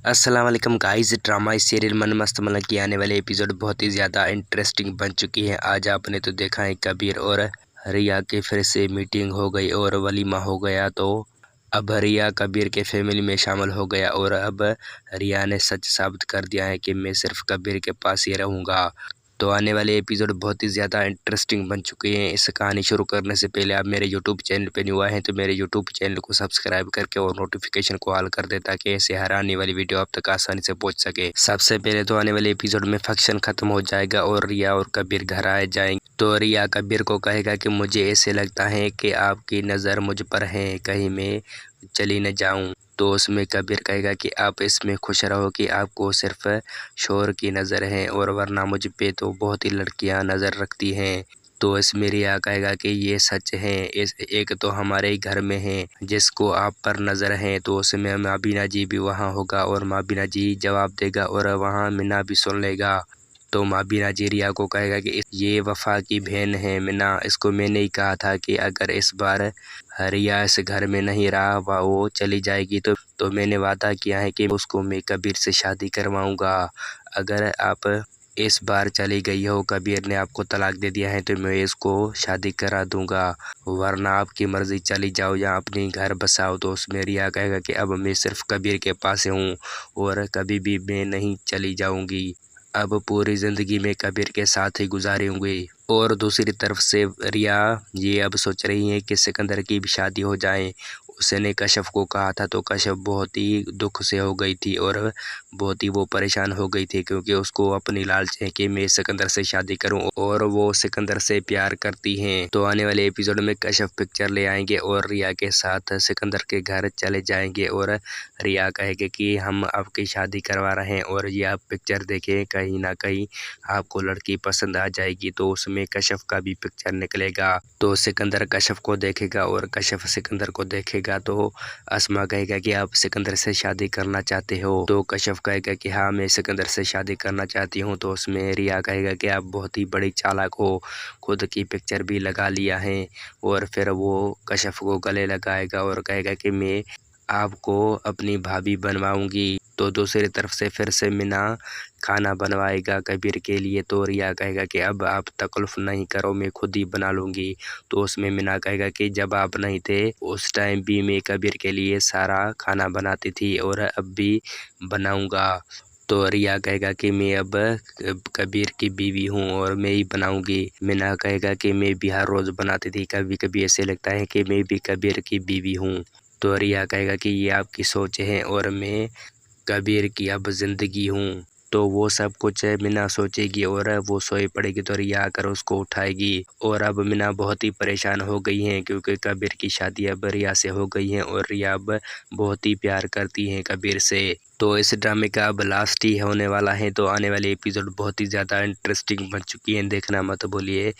अस्सलाम वालेकुम guys. Drama serial मन मस्त मतलब की आने वाले एपिसोड बहुत ही ज़्यादा इंटरेस्टिंग बन चुकी है। आज आपने तो देखा है कबीर और रिया की फिर से मीटिंग हो गई और वलीमा हो गया। तो अब रिया कबीर के फैमिली में शामिल हो गया और अब रिया ने सच साबित कर दिया है कि मैं सिर्फ कबीर के पास ही रहूँगा। तो आने वाले एपिसोड बहुत ही ज़्यादा इंटरेस्टिंग बन चुके हैं। इस कहानी शुरू करने से पहले आप मेरे यूट्यूब चैनल पे न्यू आए हैं तो मेरे यूट्यूब चैनल को सब्सक्राइब करके और नोटिफिकेशन को ऑल कर दे ताकि ऐसे हर आने वाली वीडियो आप तक आसानी से पहुंच सके। सबसे पहले तो आने वाले एपिसोड में फंक्शन खत्म हो जाएगा और रिया और कबीर घर आ जाएंगे। तो रिया कबीर को कहेगा कि मुझे ऐसे लगता है कि आपकी नज़र मुझ पर है, कहीं मैं चली न जाऊं। तो उसमें कबीर कहेगा कि आप इसमें खुश रहो कि आपको सिर्फ शोहर की नज़र है और वरना मुझ पे तो बहुत ही लड़कियां नज़र रखती हैं। तो इसमें रिया कहेगा कि ये सच है, इस एक तो हमारे ही घर में है जिसको आप पर नज़र है। तो उसमें माबीना जी भी वहाँ होगा और माबीना जी जवाब देगा और वहाँ मिना भी सुन लेगा। तो माबीना जी रिया को कहेगा कि ये वफ़ा की बहन है मिना, इसको मैंने ही कहा था कि अगर इस बार रिया इस घर में नहीं रहा वो चली जाएगी तो मैंने वादा किया है कि उसको मैं कबीर से शादी करवाऊंगा। अगर आप इस बार चली गई हो, कबीर ने आपको तलाक दे दिया है तो मैं इसको शादी करा दूंगा, वरना आपकी मर्ज़ी, चली जाओ या अपनी घर बसाओ। तो उसमें रिया कहेगा कि अब मैं सिर्फ कबीर के पास हूँ और कभी भी मैं नहीं चली जाऊंगी, अब पूरी ज़िंदगी में कबीर के साथ ही गुजारूंगी। और दूसरी तरफ से रिया ये अब सोच रही है कि सिकंदर की भी शादी हो जाए। उसने कश्यप को कहा था तो कश्यप बहुत ही दुख से हो गई थी और बहुत ही वो परेशान हो गई थी क्योंकि उसको अपनी लालच है कि मैं सिकंदर से शादी करूं और वो सिकंदर से प्यार करती हैं। तो आने वाले एपिसोड में कश्यप पिक्चर ले आएंगे और रिया के साथ सिकंदर के घर चले जाएंगे और रिया कहेगी कि हम आपकी शादी करवा रहे हैं और ये आप पिक्चर देखें, कहीं ना कहीं आपको लड़की पसंद आ जाएगी। तो उसमें कश्यप का भी पिक्चर निकलेगा। तो सिकंदर कश्यप को देखेगा और कश्यप सिकंदर को देखेगा। तो अस्मा कहेगा कि आप सिकंदर से शादी करना चाहते हो। तो कश्यप कहेगा कि हाँ मैं सिकंदर से शादी करना चाहती हूँ। तो उसमें रिया कहेगा कि आप बहुत ही बड़ी चालाक हो, खुद की पिक्चर भी लगा लिया है। और फिर वो कश्यप को गले लगाएगा और कहेगा कि मैं आपको अपनी भाभी बनवाऊंगी। तो दूसरी तरफ से फिर से मीना खाना बनवाएगा कबीर के लिए। तो रिया कहेगा कि अब आप तकलीफ नहीं करो, मैं खुद ही बना लूँगी। तो उसमें मीना कहेगा कि जब आप नहीं थे उस टाइम भी मैं कबीर के लिए सारा खाना बनाती थी और अब भी बनाऊँगा। तो रिया कहेगा कि मैं अब कबीर की बीवी हूँ और मैं ही बनाऊँगी। मीना कहेगा कि मैं भी हर रोज़ बनाती थी, कभी कभी ऐसे लगता है कि मैं भी कबीर की बीवी हूँ। तो रिया कहेगा कि ये आपकी सोच है और मैं कबीर की अब ज़िंदगी हूँ। तो वो सब कुछ मीना सोचेगी और वो सोई पड़ेगी तो रिया आकर उसको उठाएगी। और अब मीना बहुत ही परेशान हो गई हैं क्योंकि कबीर की शादी अब रिया से हो गई है और रिया अब बहुत ही प्यार करती हैं कबीर से। तो इस ड्रामे का अब लास्ट ही होने वाला है। तो आने वाले एपिसोड बहुत ही ज़्यादा इंटरेस्टिंग बन चुकी हैं, देखना मत भूलिए।